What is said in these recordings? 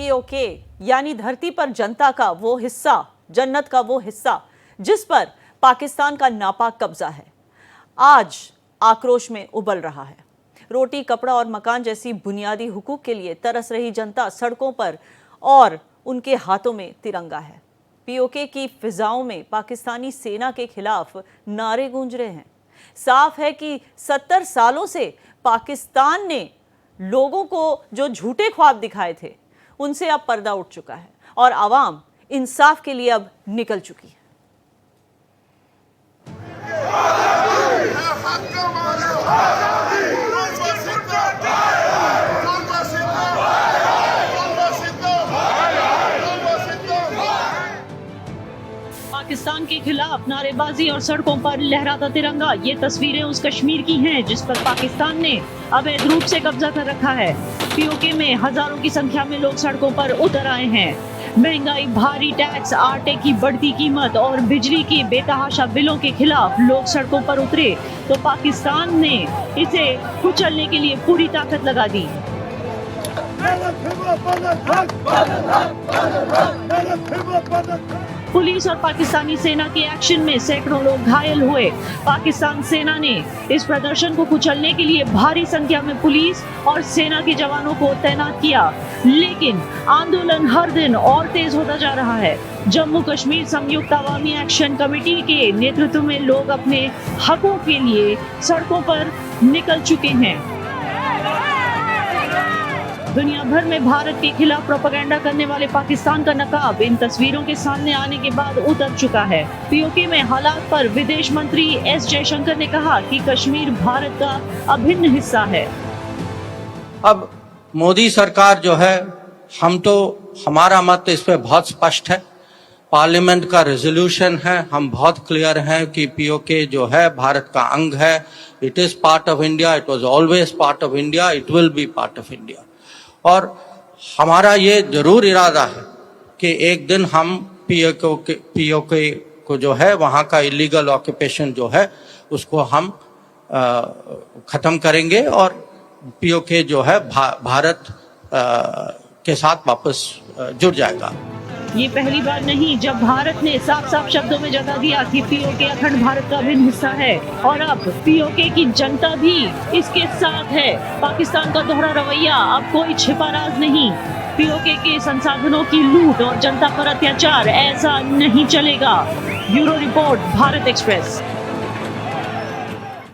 PoK यानी धरती पर जनता का वो हिस्सा, जन्नत का वो हिस्सा जिस पर पाकिस्तान का नापाक कब्जा है, आज आक्रोश में उबल रहा है। रोटी, कपड़ा और मकान जैसी बुनियादी हुकूक के लिए तरस रही जनता सड़कों पर और उनके हाथों में तिरंगा है। पीओके की फिजाओं में पाकिस्तानी सेना के खिलाफ नारे गूंज रहे हैं। साफ है कि 70 सालों से पाकिस्तान ने लोगों को जो झूठे ख्वाब दिखाए थे उनसे अब पर्दा उठ चुका है और आवाम इंसाफ के लिए अब निकल चुकी है। पाकिस्तान के खिलाफ नारेबाजी और सड़कों पर लहराता तिरंगा, ये तस्वीरें उस कश्मीर की हैं जिस पर पाकिस्तान ने अवैध रूप से कब्जा कर रखा है। पीओके में हजारों की संख्या में लोग सड़कों पर उतर आए हैं। महंगाई, भारी टैक्स, आटे की बढ़ती कीमत और बिजली की बेतहाशा बिलों के खिलाफ लोग सड़कों पर उतरे तो पाकिस्तान ने इसे कुचलने के लिए पूरी ताकत लगा दी। पुलिस और पाकिस्तानी सेना के एक्शन में सैकड़ों लोग घायल हुए। पाकिस्तान सेना ने इस प्रदर्शन को कुचलने के लिए भारी संख्या में पुलिस और सेना के जवानों को तैनात किया, लेकिन आंदोलन हर दिन और तेज होता जा रहा है। जम्मू कश्मीर संयुक्त अवामी एक्शन कमेटी के नेतृत्व में लोग अपने हकों के लिए सड़कों पर निकल चुके हैं। दुनिया भर में भारत के खिलाफ प्रोपेगेंडा करने वाले पाकिस्तान का नकाब इन तस्वीरों के सामने आने के बाद उतर चुका है। पीओके में हालात पर विदेश मंत्री एस जयशंकर ने कहा कि कश्मीर भारत का अभिन्न हिस्सा है। अब मोदी सरकार जो है, हमारा मत इस पे बहुत स्पष्ट है। पार्लियामेंट का रेजोल्यूशन है, हम बहुत क्लियर हैं कि पीओके जो है भारत का अंग है। It is part of India, it was always part of India, it will be part of India. और हमारा ये जरूर इरादा है कि एक दिन हम पीओके को जो है वहाँ का इलीगल ऑक्यूपेशन जो है उसको हम खत्म करेंगे और पीओके जो है भारत के साथ वापस जुड़ जाएगा। ये पहली बार नहीं जब भारत ने साफ साफ शब्दों में जता दिया कि पीओके अखंड भारत का अभिन्न हिस्सा है और अब पीओके की जनता भी इसके साथ है। पाकिस्तान का दोहरा रवैया अब कोई छिपा राज नहीं। पीओके के संसाधनों की लूट और जनता पर अत्याचार, ऐसा नहीं चलेगा। Bureau report, Bharat express.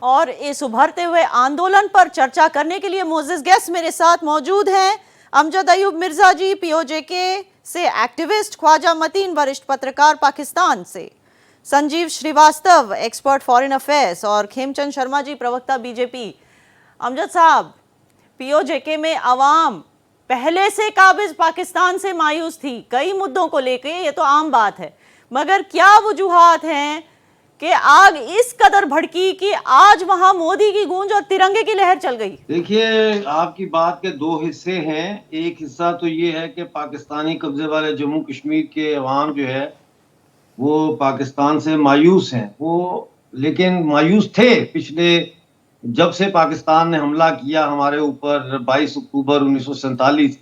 और इस उभरते हुए आंदोलन पर चर्चा करने के लिए मोअज़्ज़िज़ गेस्ट मेरे साथ मौजूद हैं। अमजद अयूब मिर्जा जी, पीओके से एक्टिविस्ट, ख्वाजा मतीन, वरिष्ठ पत्रकार पाकिस्तान से, Sanjeev Srivastava, expert foreign affairs, और खेमचंद शर्मा जी, प्रवक्ता बीजेपी। अमजद साहब, पीओके में अवाम पहले से काबिज पाकिस्तान से मायूस थी कई मुद्दों को लेकर, ये तो आम बात है, मगर क्या वजूहात हैं कि आग इस कदर भड़की कि आज वहां मोदी की गूंज और तिरंगे की लहर चल गई? देखिए, आपकी बात के दो हिस्से हैं। एक हिस्सा तो ये है कि पाकिस्तानी कब्जे वाले जम्मू कश्मीर के अवाम जो है वो पाकिस्तान से मायूस हैं। वो लेकिन मायूस थे पिछले, जब से पाकिस्तान ने हमला किया हमारे ऊपर 22 अक्टूबर 1947,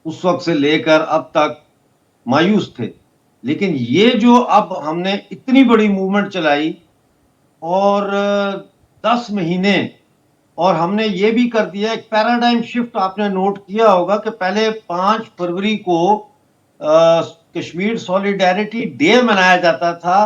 उस वक्त से लेकर अब तक मायूस थे। लेकिन ये जो अब हमने इतनी बड़ी मूवमेंट चलाई और 10 महीने, और हमने ये भी कर दिया एक पैराडाइम शिफ्ट, आपने नोट किया होगा कि पहले 5 फरवरी को कश्मीर सॉलिडेरिटी डे मनाया जाता था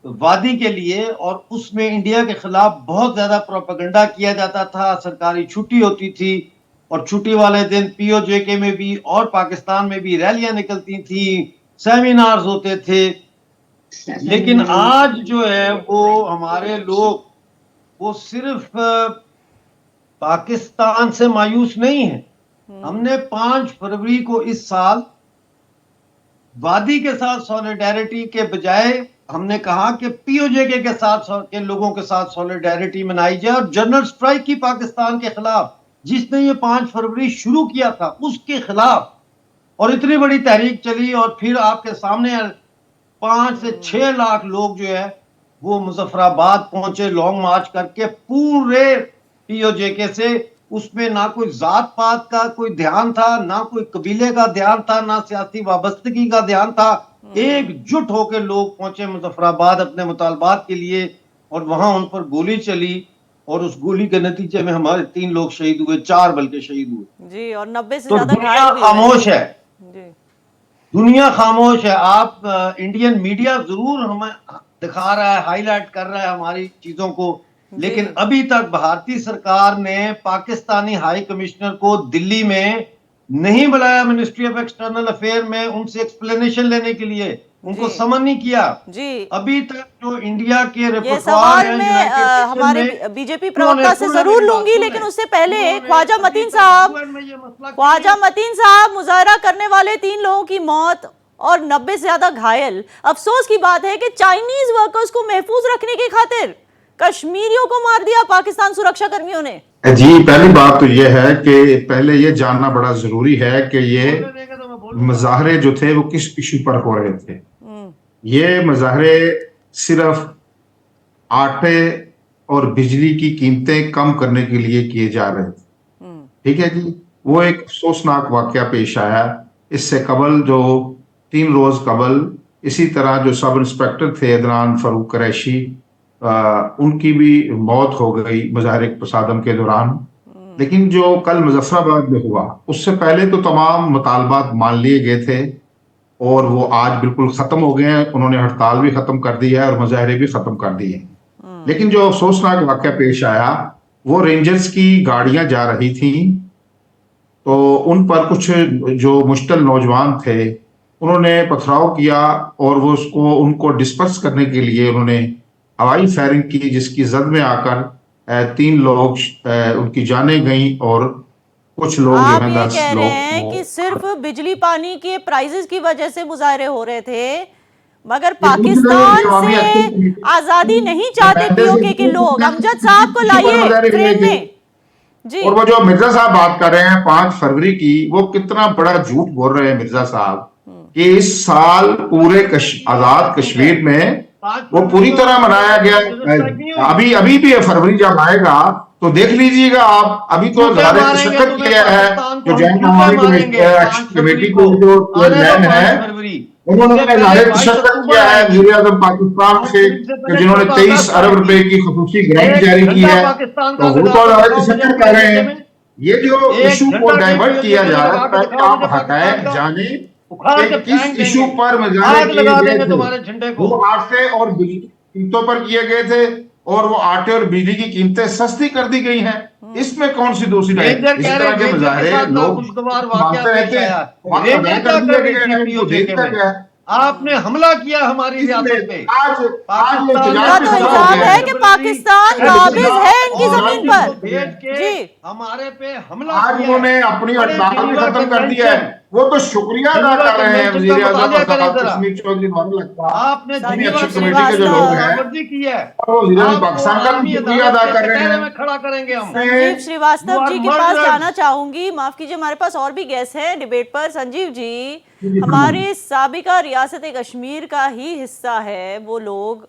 वादी के लिए, और उसमें इंडिया के खिलाफ बहुत ज्यादा प्रोपेगेंडा किया जाता था। सरकारी छुट्टी होती थी और छुट्टी वाले दिन पीओके में भी और पाकिस्तान में भी रैलियां निकलती थी, सेमिनार्स होते थे। लेकिन आज जो है वो हमारे लोग वो सिर्फ पाकिस्तान से मायूस नहीं है। हमने 5 फरवरी को इस साल वादी के साथ सॉलिडेरिटी के बजाय हमने कहा कि पीओके के साथ के लोगों के साथ सॉलिडेरिटी मनाई जाए और जनरल स्ट्राइक की पाकिस्तान के खिलाफ, जिसने ये 5 फरवरी शुरू किया था उसके खिलाफ, और इतनी बड़ी तहरीक चली। और फिर आपके सामने 5 से 6 लाख लोग जो है वो मुजफ्फराबाद पहुंचे लॉन्ग मार्च करके, पूरे पीओके से उसमें ना कोई जात पात का कोई ध्यान था, ना कोई कबीले का ध्यान था, ना सियासी वाबस्तगी का ध्यान था। एकजुट होकर लोग पहुंचे मुजफ्फराबाद अपने मुतालबात के लिए, और वहां उन पर गोली चली, और उस गोली के नतीजे में हमारे 3 लोग शहीद हुए, 4 बल्कि शहीद हुए जी, और 90 से तो ज्यादा दुनिया घायल भी हुए। खामोश है, जी, दुनिया खामोश है। आप इंडियन मीडिया जरूर हमें दिखा रहा है, हाईलाइट कर रहा है हमारी चीजों को, लेकिन अभी तक भारतीय सरकार ने पाकिस्तानी हाई कमिश्नर को दिल्ली में नहीं बुलाया, मिनिस्ट्री ऑफ एक्सटर्नल अफेयर में उनसे एक्सप्लेनेशन लेने के लिए, उनको जी, समन नहीं किया। जी। अभी तक जो इंडिया के ये रिपोर्टवार सवाल हैं मैं यूनाइटेड नेशन हमारे में, बीजेपी उन्होंने प्रवक्ता से सुना जरूर मेरी बात, लूंगी, सुने। लेकिन उससे पहले उन्होंने ख्वाजा अभी मतीन तक साहब, UN में ये मसला क्लियर ख्वाजा मतीन साहब, मुजाहरा करने वाले 3 लोगों की मौत और 90 से ज्यादा घायल। अफसोस की बात है कि चाइनीज वर्कर्स को महफूज रखने की खातिर कश्मीरियों को मार दिया पाकिस्तान सुरक्षा कर्मियों ने। जी, पहली बात तो यह है कि पहले ये जानना बड़ा जरूरी है कि ये मुजाहरे जो थे वो किस इशू पर हो रहे थे। ये मुजाहरे सिर्फ आटे और बिजली की कीमतें कम करने के लिए किए जा रहे थे। ठीक है जी, वो एक अफसोसनाक वाकया पेश आया। इससे कबल जो 3 रोज कबल इसी तरह जो सब इंस्पेक्टर थे अदनान फरूक कुरैशी, उनकी भी मौत हो गई मुजाहरे तसादम के दौरान। लेकिन जो कल मुजफ्फराबाद में हुआ, उससे पहले तो तमाम मुतालबात मान लिए गए थे और वो आज बिल्कुल खत्म हो गए हैं। उन्होंने हड़ताल भी खत्म कर दी है और मुजाहरे भी खत्म कर दिए हैं। लेकिन जो अफसोसनाक वाकया पेश आया, वो रेंजर्स की गाड़ियां जा रही थी, तो उन पर कुछ जो मुश्तल नौजवान थे उन्होंने पथराव किया और वो उसको उनको डिस्पर्स करने के लिए उन्होंने हवाई फायरिंग की, जिसकी जद में आकर 3 लोग उनकी जानें गई और कुछ लोग जो आप है ये 10 कह रहे लोग हैं कि सिर्फ बिजली पानी के प्राइसेस की वजह से मुजाहरे हो रहे थे, मगर पाकिस्तान से आजादी नहीं चाहते पीओके के लोग। अमजद साहब को लाइए फ्रेम में। जी, और वो जो मिर्जा साहब बात कर रहे हैं 5 फरवरी की, वो कितना बड़ा झूठ बोल रहे हैं मिर्जा साहब कि इस साल पूरे आजाद कश्मीर में वो पूरी तरह मनाया गया। अभी भी फरवरी जब आएगा तो देख लीजिएगा आप। अभी तो तशक्कुर किया है जो जॉइंट कमेटी को जो चेयरमैन है, उन्होंने तशक्कुर किया है वज़ीर आज़म पाकिस्तान से, जिन्होंने 23 अरब रुपए की खुसूसी ग्रांट जारी की है। तो वो तो तशक्कुर कर रहे हैं। ये जो इशू को डाइवर्ट किया जा रहा है, पहले आप हटाए जाने कि किस इशू पर मुजाहरे किए गए थे। वो आटे और बिजली की कीमतों पर किए गए थे, और वो आटे और बिजली की कीमतें सस्ती कर दी गई हैं। इसमें कौन सी दूसरी है? इस तरह के मुजाहरे लोग मानते रहते हैं। आपने हमला किया हमारी रियासत पे। आज इनका तो इल्जाम है कि पाकिस्तान काबिज है इनकी जमीन पर। जी, हमारे पे हमला आज उन्होंने अपनी हड़ताल भी खत्म कर दिया है। वो तो शुक्रिया अदा कर रहे हैं वज़ीर आज़म कश्मीर चौधरी आपने कमेटी के जो लोग हैं, की है, पाकिस्तान का भी शुक्रिया अदा कर रहे हैं। खड़ा करेंगे हम। संजीव श्रीवास्तव जी के पास जाना चाहूंगी। माफ कीजिए, हमारे पास और भी गेस्ट हैं डिबेट पर। संजीव जी, हमारे साबिका रियासत कश्मीर का ही हिस्सा है वो लोग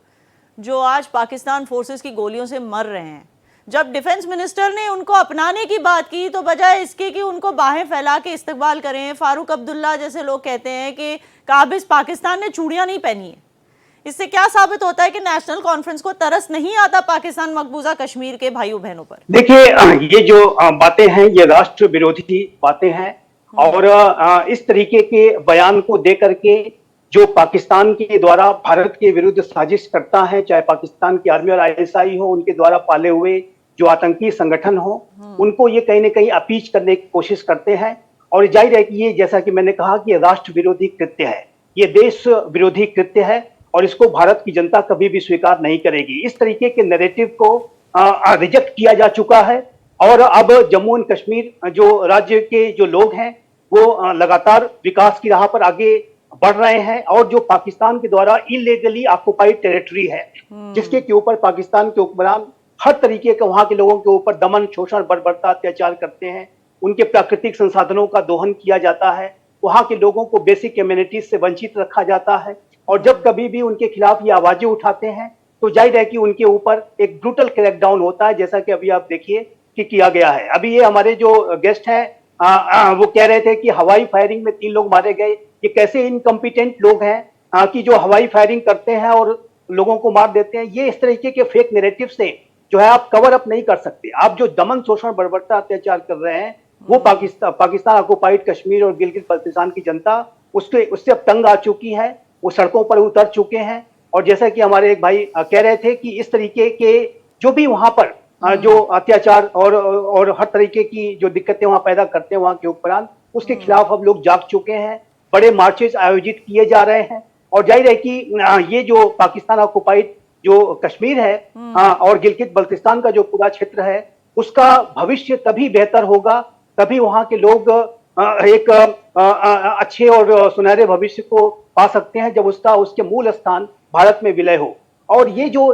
जो आज पाकिस्तान फोर्सेस की गोलियों से मर रहे हैं। जब डिफेंस मिनिस्टर ने उनको अपनाने की बात की तो बजाय इसके कि उनको बाहें फैला के इस्तकबाल करें, फारूक अब्दुल्ला जैसे लोग कहते हैं कि काबिज पाकिस्तान ने चूड़ियां नहीं पहनी है। इससे क्या साबित होता है कि नेशनल कॉन्फ्रेंस को तरस नहीं आता पाकिस्तान मकबूजा कश्मीर के भाइयों बहनों पर? देखिए, ये जो बातें हैं ये राष्ट्र विरोधी बातें हैं, और इस तरीके के बयान को दे करके जो पाकिस्तान के द्वारा भारत के विरुद्ध साजिश करता है, चाहे पाकिस्तान की आर्मी और आईएसआई हो, उनके द्वारा पाले हुए जो आतंकी संगठन हो, उनको ये कहीं ना कहीं अपीच करने की कोशिश करते हैं। और जाहिर है कि ये, जैसा कि मैंने कहा, कि ये राष्ट्र विरोधी कृत्य है, ये देश विरोधी कृत्य है, और इसको भारत की जनता कभी भी स्वीकार नहीं करेगी। इस तरीके के नैरेटिव को रिजेक्ट किया जा चुका है, और अब जम्मू एंड कश्मीर जो राज्य के जो लोग हैं वो लगातार विकास की राह पर आगे बढ़ रहे हैं। और जो पाकिस्तान के द्वारा इलीगली ऑक्युपाइड टेरिटरी है, जिसके के ऊपर पाकिस्तान के हुक्मरान हर तरीके का वहां के लोगों के ऊपर दमन, शोषण, बर्बरता, अत्याचार करते हैं, उनके प्राकृतिक संसाधनों का दोहन किया जाता है, वहां के लोगों को बेसिक कम्युनिटीज से वंचित रखा जाता है। और जब कभी भी उनके खिलाफ ये आवाजें उठाते हैं तो जाहिर है कि उनके ऊपर एक ब्रूटल क्रैकडाउन होता है। जैसा कि अभी आप देखिए किया गया है। अभी ये हमारे जो गेस्ट हैं वो कह रहे थे कि हवाई फायरिंग में 3 लोग मारे गए। ये कैसे इनकम्पिटेंट लोग हैं कि जो हवाई फायरिंग करते हैं और लोगों को मार देते हैं। ये इस तरीके के फेक नैरेटिव से जो है आप कवर अप नहीं कर सकते। आप जो दमन, शोषण, बर्बरता, अत्याचार कर रहे हैं वो पाकिस्तान ऑक्युपाइड कश्मीर और गिलगित बल्तिस्तान की जनता उससे अब तंग आ चुकी है। वो सड़कों पर उतर चुके हैं। और जैसा कि हमारे एक भाई कह रहे थे कि इस तरीके के जो भी वहां पर जो अत्याचार और हर तरीके की जो दिक्कतें वहां पैदा करते हैं वहां के हुक्मरान, उसके खिलाफ अब लोग जाग चुके हैं। बड़े मार्चेस आयोजित किए जा रहे हैं। और जाहिर है कि ये जो पाकिस्तान ऑक्युपाइड जो कश्मीर है और गिलगित बल्तिस्तान का जो पूरा क्षेत्र है, उसका भविष्य तभी बेहतर होगा, तभी वहां के लोग एक अच्छे और सुनहरे भविष्य को पा सकते हैं जब उसके मूल स्थान भारत में विलय हो। और ये जो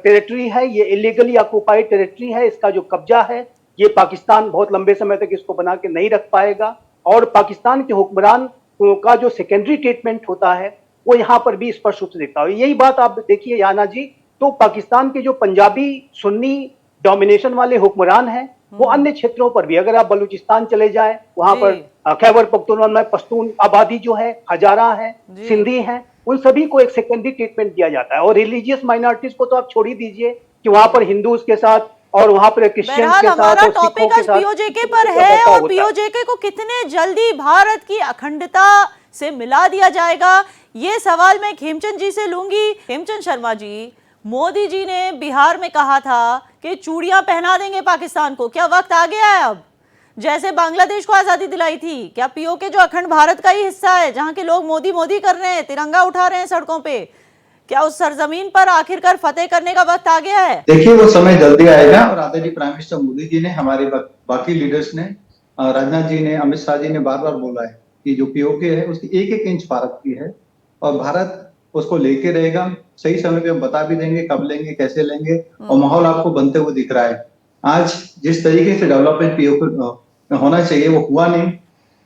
टेरिटरी है, ये इलीगली ऑक्युपाइड टेरिटरी है। इसका जो कब्जा है, ये पाकिस्तान बहुत लंबे समय तक इसको बना के नहीं रख पाएगा। और पाकिस्तान के हुक्मरान का जो सेकेंडरी ट्रीटमेंट होता है वो यहाँ पर भी स्पष्ट रूप से दिखता है। यही बात आप देखिए याना जी, तो पाकिस्तान के जो पंजाबी सुन्नी डोमिनेशन वाले हुक्मरान हैं वो अन्य क्षेत्रों पर भी, अगर आप बलूचिस्तान चले जाएं, वहां पर खैबर पख्तूनख्वा में पश्तून आबादी जो है, हजारा है, सिंधी हैं, उन सभी को एक सेकेंडरी ट्रीटमेंट दिया जाता है। और रिलीजियस माइनॉरिटीज को तो आप छोड़ ही दीजिए कि वहां पर हिंदूज के साथ और वहां पर क्रिश्चियन के साथ हमारा और सिखों टॉपिक के आज साथ पीओजेके पर है और पीओजेके को कितने जल्दी भारत की अखंडता से मिला दिया जाएगा, ये सवाल मैं खेमचंद जी से लूंगी। खेमचंद शर्मा जी, मोदी जी ने बिहार में कहा था कि चूड़ियां पहना देंगे पाकिस्तान को, क्या वक्त आ गया है अब? जैसे बांग्लादेश को आजादी दिलाई थी, क्या पीओके जो अखंड भारत का ही हिस्सा है, जहां के लोग मोदी मोदी कर रहे हैं, तिरंगा उठा रहे हैं सड़कों पे, क्या उस सरजमीन पर आखिरकार फतेह करने का वक्त आ गया है? देखिए, वो समय जल्दी आएगा। और आदरणीय प्राइम मिनिस्टर मोदी जी ने, हमारे बाकी लीडर्स ने, राजनाथ जी ने, अमित शाह जी ने बार बार बोला है कि जो पीओके है उसकी एक एक इंच भारत की है और भारत उसको लेके रहेगा। सही समय पे हम बता भी देंगे कब लेंगे, कैसे लेंगे, और माहौल आपको बनते हुए दिख रहा है। आज जिस तरीके से डेवलपमेंट पीओके होना चाहिए वो हुआ नहीं,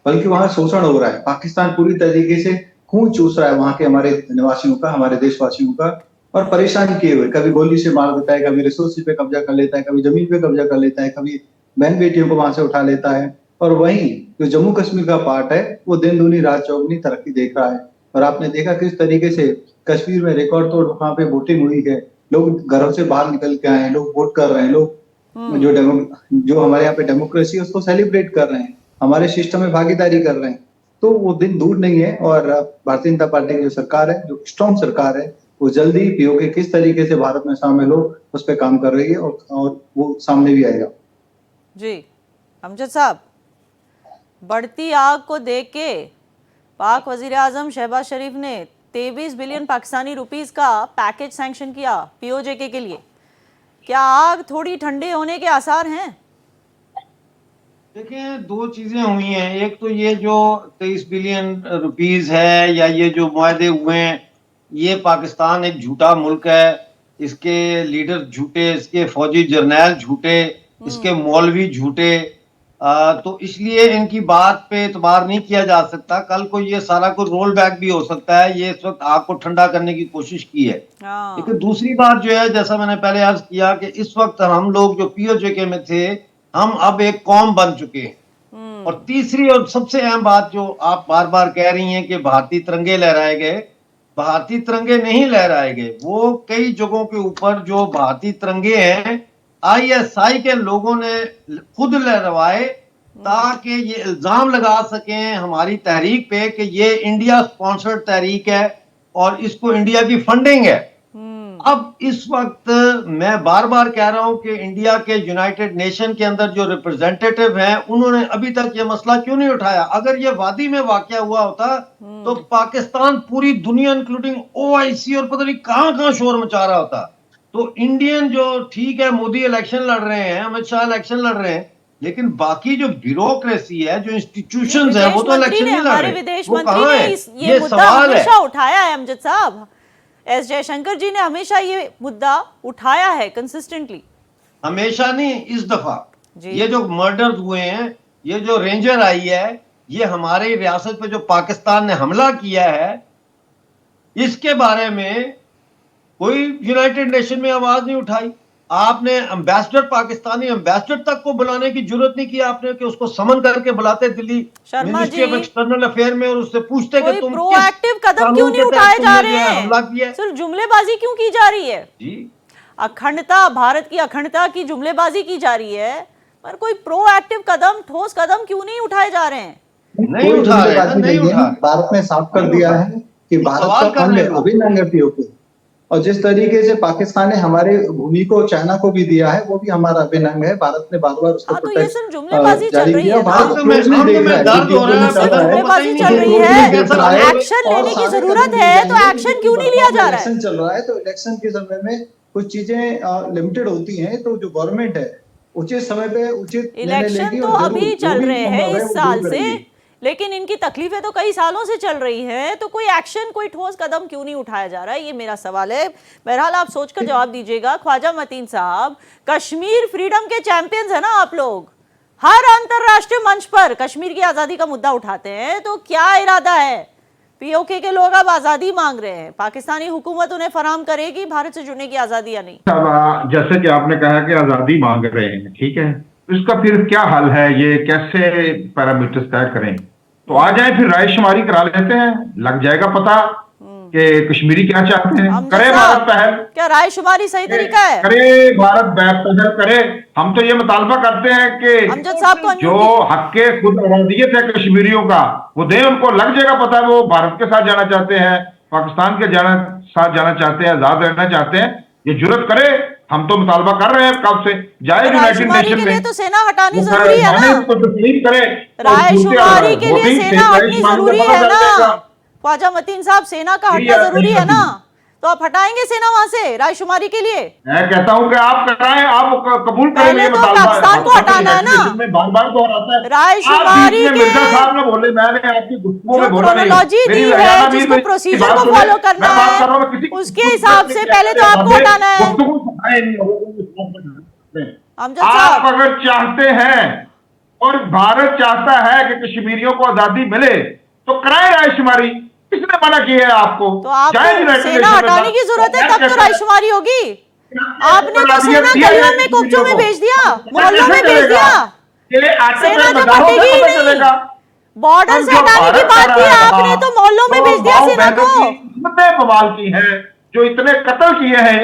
बल्कि वहां शोषण हो रहा है। पाकिस्तान पूरी तरीके से खून चूस रहा है वहां के हमारे निवासियों का, हमारे देशवासियों का, और परेशान किए हुए, कभी गोली से मार देता है, कभी रिसोर्स पे कब्जा कर लेता है, कभी जमीन पे कब्जा कर लेता है, कभी बहन बेटियों को वहां से उठा लेता है। और वहीं जो जम्मू कश्मीर का पार्ट है वो दिन दूनी रात चौगुनी तरक्की देख रहा है। और आपने देखा किस तरीके से कश्मीर में रिकॉर्ड तोड़ वहां पे वोटिंग हुई है, लोग घरों से बाहर निकल के आए हैं, लोग वोट कर रहे हैं, लोग जो हमारे यहाँ पे डेमोक्रेसी है उसको सेलिब्रेट कर रहे हैं, हमारे सिस्टम में भागीदारी कर रहे हैं। तो वो दिन दूर नहीं है। और भारतीय जनता पार्टी की जो सरकार है, जो स्ट्रॉन्ग सरकार है, वो जल्दी पीओके किस तरीके से भारत में शामिल हो उस पर काम कर रही है और वो सामने भी आएगा। जी अमजद साहब, बढ़ती आग को देख के पाक वजीर आजम शहबाज शरीफ ने 23 बिलियन पाकिस्तानी रुपीस का पैकेज सैंक्शन किया पीओजेके के लिए। क्या आग थोड़ी ठंडे होने के आसार हैं? देखिए, दो चीजें हुई हैं। एक तो ये जो 23 बिलियन रुपीस है या ये जो मुआहदे हुए हैं, ये पाकिस्तान एक झूठा मुल्क है, इसके लीडर झूठे, इसके फौजी जर्नैल झूठे, इसके मौलवी झूठे, तो इसलिए इनकी बात पे एतबार नहीं किया जा सकता। कल को ये सारा कुछ रोल बैक भी हो सकता है। ये इस वक्त आग को ठंडा करने की कोशिश की है। लेकिन दूसरी बात जो है, जैसा मैंने पहले अर्ज किया कि इस वक्त हम लोग जो पीओजेके में थे, हम अब एक कौम बन चुके हैं। और तीसरी और सबसे अहम बात जो आप बार बार कह रही हैं कि भारतीय तिरंगे लहराए गए, भारतीय तिरंगे नहीं लहराए गए। वो कई जगहों के ऊपर जो भारतीय तिरंगे हैं, आईएसआई के लोगों ने खुद लहरवाए ताकि ये इल्जाम लगा सकें हमारी तहरीक पे कि ये इंडिया स्पॉन्सर्ड तहरीक है और इसको इंडिया की फंडिंग है। अब इस वक्त मैं बार बार कह रहा हूं कि इंडिया के यूनाइटेड नेशन के अंदर जो रिप्रेजेंटेटिव हैं, उन्होंने अभी तक ये मसला क्यों नहीं उठाया? अगर ये वादी में वाकया हुआ होता तो पाकिस्तान पूरी दुनिया इंक्लूडिंग ओआईसी और पता नहीं कहां शोर मचा रहा होता। तो इंडियन जो, ठीक है, मोदी इलेक्शन लड़ रहे हैं, अमित शाह इलेक्शन लड़ रहे हैं, लेकिन बाकी जो ब्यूरोक्रेसी है, जो इंस्टीट्यूशंस है, वो तो इलेक्शन नहीं लड़ रहे। विदेश वो मंत्री कहां ने है? ये मुद्दा हमेशा उठाया है। अमजद साहब, एस जयशंकर जी ने हमेशा ये मुद्दा उठाया है कंसिस्टेंटली। हमेशा नहीं, इस दफा ये जो मर्डर्स हुए हैं, ये जो रेंजर आई है, ये हमारी रियासत पे जो पाकिस्तान ने हमला किया है, इसके बारे में कोई यूनाइटेड नेशन में आवाज नहीं उठाई। आपने एम्बेसडर, पाकिस्तानी एम्बेसडर तक को बुलाने की जरूरत नहीं की आपने, कि उसको समन करके बुलाते Delhi Sharma ministry of ji, external affair में और उससे पूछते कि कोई तुम प्रोएक्टिव कदम क्यों नहीं उठाए जा रहे हमला हैं? किया है? सिर्फ जुमलेबाजी क्यों की जा रही है? जी, अखंडता, भारत की अखंडता की जुमलेबाजी की जा रही है, पर कोई प्रोएक्टिव कदम, ठोस कदम क्यों नहीं उठाए जा रहे हैं? नहीं कोई उठा रहे हैं, जुमलेबाजी नहीं नहीं उठा है। भारत ने साफ कर नहीं दिया उठा। है कि भारत सवाल का कर रहे अंग हैं अभिन्न अंग है पीओके। और जिस तरीके से पाकिस्तान ने हमारे भूमि को चाइना को भी दिया है, वो भी हमारा अभिन्न अंग है। भारत ने बार बार उसको हाँ, तो ये सिर्फ प्रोटेक्ट जुमलेबाजी चल जारी रही किया। है ना? भारत क्लोजली देख रहा है, दर्द हो रहा है, चल रहा है, जुमलेबाजी पता चल ही रही नहीं है, देख रहा है, एक्शन और लेने की सारे जरूरत कदम है, लिए तो जाएंगे, एक्शन क्योंकि क्यों नहीं लिया जा रहा है? इलेक्शन चल रहा है, तो इलेक्शन के समय में कुछ चीजें लिमिटेड होती हैं, तो जो गवर्नमेंट है उचित समय पे उचित निर्णय इलेक्शन लेगी तो और जरूर अभी जो चल भी रहे हैं संभव है इस वो साल जरूर से, करेंगी। लेकिन इनकी तकलीफें तो कई सालों से चल रही हैं, तो कोई एक्शन, कोई ठोस कदम क्यों नहीं उठाया जा रहा है? ये मेरा सवाल है। बहरहाल आप सोचकर जवाब दीजिएगा। ख्वाजा मतीन साहब, कश्मीर फ्रीडम के चैंपियंस है ना आप लोग, हर अंतरराष्ट्रीय मंच पर कश्मीर की आजादी का मुद्दा उठाते हैं, तो क्या इरादा है? पीओके के लोग अब आजादी मांग रहे हैं, पाकिस्तानी हुकूमत उन्हें फराहम करेगी भारत से जुड़ने की आजादी या नहीं? अब जैसे कि आपने कहा कि आजादी मांग रहे हैं, ठीक है, इसका फिर क्या हल है? ये कैसे पैरामीटर्स तय करें? तो आ जाए फिर रायशुमारी करा लेते हैं, लग जाएगा पता कि कश्मीरी क्या चाहते हैं। अमजद करे साहब, भारत पहल, क्या रायशुमारी सही तरीका है? करे भारत पहल करे। हम तो ये मुतालबा करते हैं कि अमजद साहब को जो हक के खुद अरादियत है कश्मीरियों का, वो दें उनको। लग जाएगा पता, वो भारत के साथ जाना चाहते हैं, पाकिस्तान के साथ जाना चाहते हैं, आजाद रहना चाहते हैं, ये जुर्रत करे। हम तो मुतालबा कर रहे हैं कब से, जाए यूनाइटेड रायशुमारी नेशन के लिए में, तो सेना हटानी वो जरूरी है जाने, ना? उसको तस्लीम करे। रायशुमारी के लिए वोटिंग सेना हटनी रायशुमारी जरूरी का है पता ना? चल जाएगा। ख्वाजा मतीन साहब, सेना का जी, हटना यार, जरूरी है नहीं ना? तो आप हटाएंगे सेना वहां से रायशुमारी के लिए? मैं कहता हूं कि आप कराएं, आप कबूल करें पहले ये तो मुतालबा। पाकिस्तान को हटाना है ना? में बार-बार दोहराता है। रायशुमारी आप बीच में के मिर्जा साहब ने बोले, मैंने आपकी गुफ्तगू जो में बोला नहीं। क्रोनोलॉजी दी मेरी है, रहना भी जिसको मेरी प्रोसीजर बात को सुने। फॉलो करना मैं बात है, कर रहा हूं किसी उसके हिसाब से पहले तो आपको हटाना है। गुफ्तगू सुनाए नहीं लोगों को। अमजद आप साहब, अगर चाहते हैं और भारत चाहता है कि कश्मीरियों को आजादी मिले, तो कराए रायशुमारी। किसने मना किया है आपको? तो आपको यूनाइटेड सेना नेशन में हटाने की जरूरत है, तब तो रायशुमारी होगी। आपने तो सेना गलियों में, कोपचों में भेज दिया, मोहल्लों में भेज दिया। सेना जब हटेगी ही नहीं। बॉर्डर से हटाने की बात की आपने, तो मोहल्लों में भेज दिया सेना को। बवाल की है, जो इतने कत्ल किए हैं,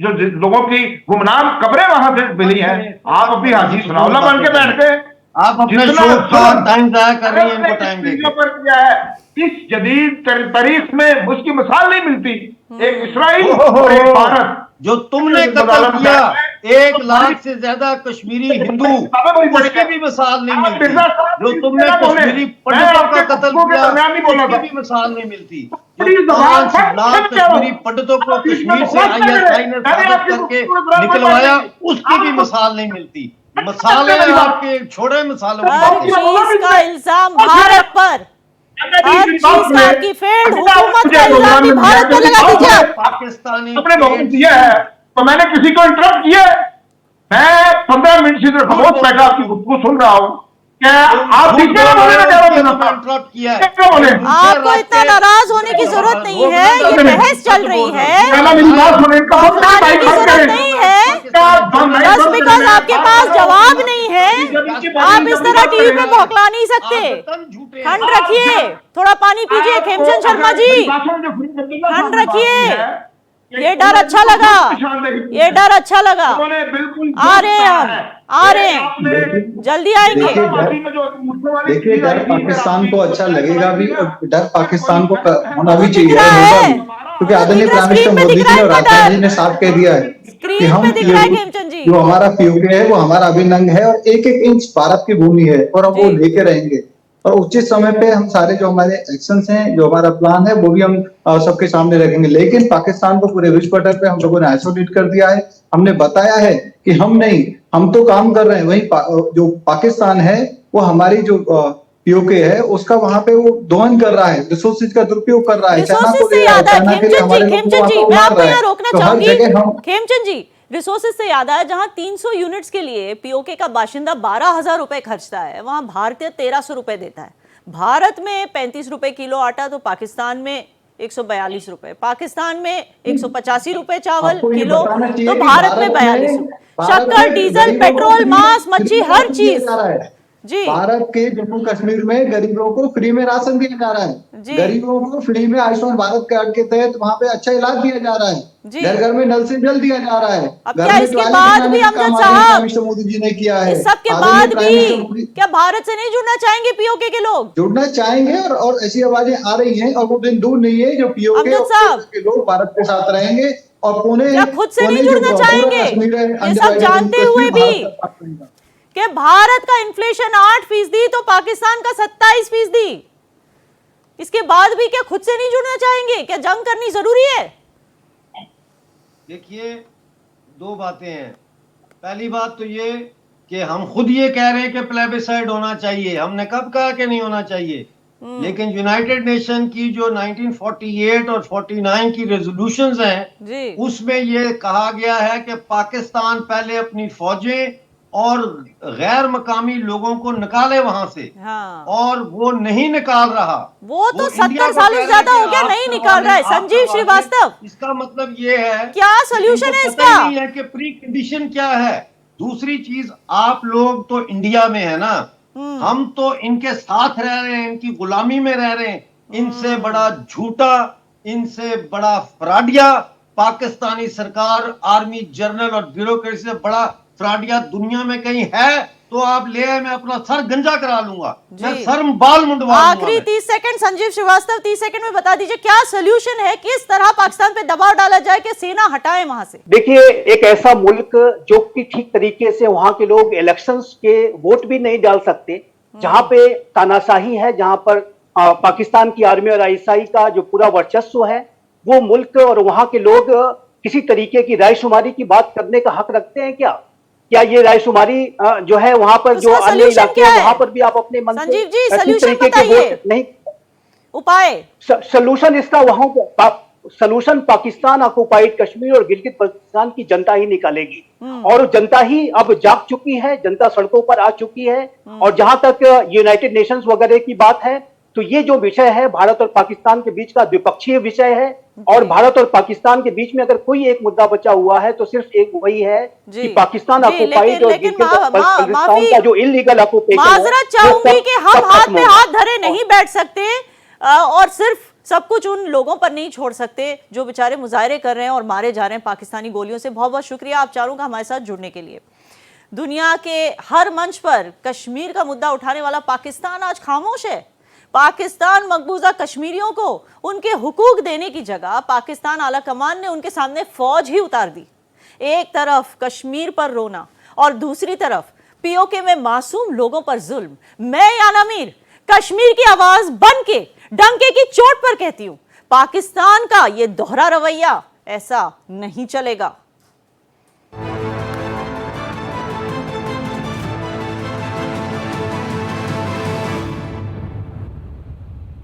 जो लोगों की गुमनाम कब्रें वहां से मिली हैं, आप अभी हाजी सुनावला बन के बैठ गए। आप अपने शो का टाइम जाया कर रही हैं, इनको टाइम देके। पर किया है इस जदीद तारीख में, उसकी मिसाल नहीं मिलती। एक इसराइल और एक भारत। जो तुमने कत्ल किया 1 लाख से ज्यादा कश्मीरी हिंदू, उसकी भी मिसाल नहीं मिलती। जो तुमने कश्मीरी पंडितों का कत्ल किया, उसकी भी मिसाल नहीं मिलती। जो 5 लाख कश्मीरी पंडितों को कश्मीर से ISI ने साबित करके निकलवाया, उसकी भी मिसाल नहीं मिलती। मिसालें आपके छोड़े, मिसालों की हर बातें। चीज का इल्जाम भारत पर, हर चीज का आपकी फेल्ड हुकूमत का इल्जाम भी भारत पर लगा दीजिए। पाकिस्तानी अपने मौके दिया है, तो मैंने किसी को इंटरप्ट किया है? मैं 15 मिनट से खामोश बैठा आपकी गुफ्तगू सुन रहा हूँ। क्या आप ठीक है? इंटरप्ट किया है। आपको इतना नाराज होने की जरूरत नहीं है, ये बहस चल रही है, मेरी बात सुने, घबराने की जरूरत नहीं है। बस बिकॉज आपके पास जवाब नहीं है, आप इस तरह टीवी पे बौखला नहीं सकते। ठंड रखिए, थोड़ा पानी पीजिए। खेमचंद शर्मा जी, ठंड रखिए। ये डर अच्छा लगा, ये डर अच्छा लगा। आ रहे हैं हम, आ रहे हैं, जल्दी आएंगे। देखिए, डर पाकिस्तान को अच्छा लगेगा भी, और डर पाकिस्तान को होना भी चाहिए, दिख रहा है। क्योंकि आदरणीय प्राइम मिनिस्टर मोदी जी और राजनाथ जी ने साफ कह दिया है कि स्क्रीन हम पे दिख रहा है खेमचंद जी। जो हमारा पीओके है वो हमारा अभिन्न अंग है, और एक एक इंच भारत की भूमि है, और हम वो जी। लेके रहेंगे। और उचित समय पे हम सारे जो हमारे एक्शंस हैं, जो हमारा प्लान है, वो भी हम सबके सामने रखेंगे। लेकिन पाकिस्तान को पूरे विश्व पटल पे हम लोगों ने आइसोलेट कर दिया है। हमने बताया है कि हम नहीं, हम तो काम कर रहे हैं, वही जो पाकिस्तान है वो हमारी जो पीओके है उसका वहां पे वो दोहन कर रहा है, रिसोर्सेज का दुरुपयोग कर रहा है। रिसोर्सेज से याद है खेमचंद जी, मैं आपको यहाँ रोकना चाहूंगी। खेमचंद जी, रिसोर्सेज से याद आया, जहां 300 यूनिट्स के लिए पीओके का बाशिंदा 12,000 रुपए खर्चता है, वहां भारतीय 1300 रुपए देता है। भारत में 35 रुपए किलो आटा, तो पाकिस्तान में 142 रुपए, पाकिस्तान में 185 रुपए चावल आपको ये किलो, बताना चाहिए तो कि भारत में 42 रुपए। भारत शक्कर, में डीजल, गरीबों को पेट्रोल, फ्री- मांस, मच्छी, फ्री में हर राशन दिया चीज। जा रहा है। जी भारत के जम्मू कश्मीर में गरीबों को फ्री में राशन दिया जा रहा जी। है। गरीबों को फ्री में आयुष्मान भारत कार्ड के तहत वहां पे अच्छा इलाज दिया जा रहा जी। है। घर घर में नल से जल दिया जा रहा है। अब घर क्या में इसके टॉयलेट बाद बनाने भी का अमजद काम साहब, प्राइम मिनिस्टर मोदी जी ने किया है। इस सब के आदरणीय बाद प्राइम मिनिस्टर भी मोदी क्या भारत से नहीं जुड़ना चाहेंगे पीओके के लोग? जुड़ना चाहेंगे और ऐसी आवाजें आ रही हैं और वो दिन दूर नहीं है जो पीओके अमजद और साहब, POK के लोग भारत के साथ रहेंगे और क्या खुद से नहीं जो जुड़ना पूरा चाहेंगे? कश्मीर है, ये सब अनडिवाइडेड जानते जम्मू हुए कश्मीर भी भारत का साथ रहेगा। कि भारत का इन्फ्लेशन 8% तो पाकिस्तान का 27%। इसके बाद भी क्या खुद से नहीं जुड़ना चाहेंगे? क्या जंग करनी जरूरी है? देखिए, दो बातें हैं। पहली बात तो ये कि हम खुद ये कह रहे हैं कि प्लेबिसाइड होना चाहिए। हमने कब कहा कि नहीं होना चाहिए? लेकिन यूनाइटेड नेशन की जो 1948 और 49 की रेजोल्यूशंस हैं, जी उसमें ये कहा गया है कि पाकिस्तान पहले अपनी फौजें और गैर मकामी लोगों को निकाले वहां से, हाँ, और वो नहीं निकाल रहा। वो तो इंडिया 70 को सालों कह से रहा है ज्यादा कि हो गया, आप नहीं करवा निकाल लें, रहा है। आप संजीव करवा लें। श्रीवास्तव, इसका मतलब ये है क्या कि सॉल्यूशन इनको है पता ही इसका? नहीं है कि प्री कंडीशन क्या है। दूसरी चीज, आप लोग तो इंडिया में है ना, हम तो इनके साथ रह रहे हैं, इनकी गुलामी में रह रहे हैं। इनसे बड़ा झूठा, इनसे बड़ा फ्रॉडिया पाकिस्तानी सरकार, आर्मी जनरल और ब्यूरोक्रेसी से बड़ा फ्रॉडिया दुनिया में कहीं है तो आप ले आए, मैं अपना सर गंजा करा लूंगा, मैं सर बाल मुंडवा लूंगा। आखिरी 30 सेकंड संजीव श्रीवास्तव, 30 सेकंड में बता दीजिए क्या सोल्यूशन है, किस तरह पाकिस्तान पे दबाव डाला जाए कि सेना हटाए वहां से? देखिए, एक ऐसा मुल्क जो कि ठीक तरीके से वहां के लोग इलेक्शंस के वोट भी नहीं डाल सकते, जहां पे तानाशाही है, जहां पर पाकिस्तान की आर्मी और आईएसआई का जो पूरा वर्चस्व है, वो मुल्क और वहां के लोग किसी तरीके की रायशुमारी की बात करने का हक रखते हैं क्या? क्या ये रायशुमारी जो है वहां पर जो उसका अन्य solution इलाके क्या हैं है? वहां पर भी आप अपने मन से संजीव जी, किसी solution तरीके के बताइए। वोट नहीं। उपाय सोल्यूशन इसका वहां सोल्यूशन पाकिस्तान ऑक्युपाइड कश्मीर और गिलगित बल्तिस्तान की जनता ही निकालेगी, और जनता ही अब जाग चुकी है, जनता सड़कों पर आ चुकी है। और जहां तक यूनाइटेड नेशंस वगैरह की बात है, तो ये जो विषय है भारत और पाकिस्तान के बीच का द्विपक्षीय विषय है, और भारत और पाकिस्तान के बीच में अगर कोई एक मुद्दा बचा हुआ है तो सिर्फ एक वही है कि पाकिस्तान ऑक्युपाइड और गिलगित बल्तिस्तान का जो इलीगल ऑक्युपेशन है। माजरत चाहूंगी कि हम हाथ में हाथ धरे नहीं बैठ सकते और सिर्फ सब कुछ उन लोगों पर नहीं छोड़ सकते जो बेचारे मुजाहरे कर रहे हैं और मारे जा रहे हैं पाकिस्तानी गोलियों से। बहुत बहुत शुक्रिया आप चारों का हमारे साथ जुड़ने के लिए। दुनिया के हर मंच पर कश्मीर का मुद्दा उठाने वाला पाकिस्तान आज खामोश है। पाकिस्तान मकबूजा कश्मीरियों को उनके हुकूक देने की जगह पाकिस्तान आला कमान ने उनके सामने फौज ही उतार दी। एक तरफ कश्मीर पर रोना और दूसरी तरफ पीओके में मासूम लोगों पर जुल्म। मैं याना मीर कश्मीर की आवाज बन के डंके की चोट पर कहती हूं, पाकिस्तान का ये दोहरा रवैया ऐसा नहीं चलेगा।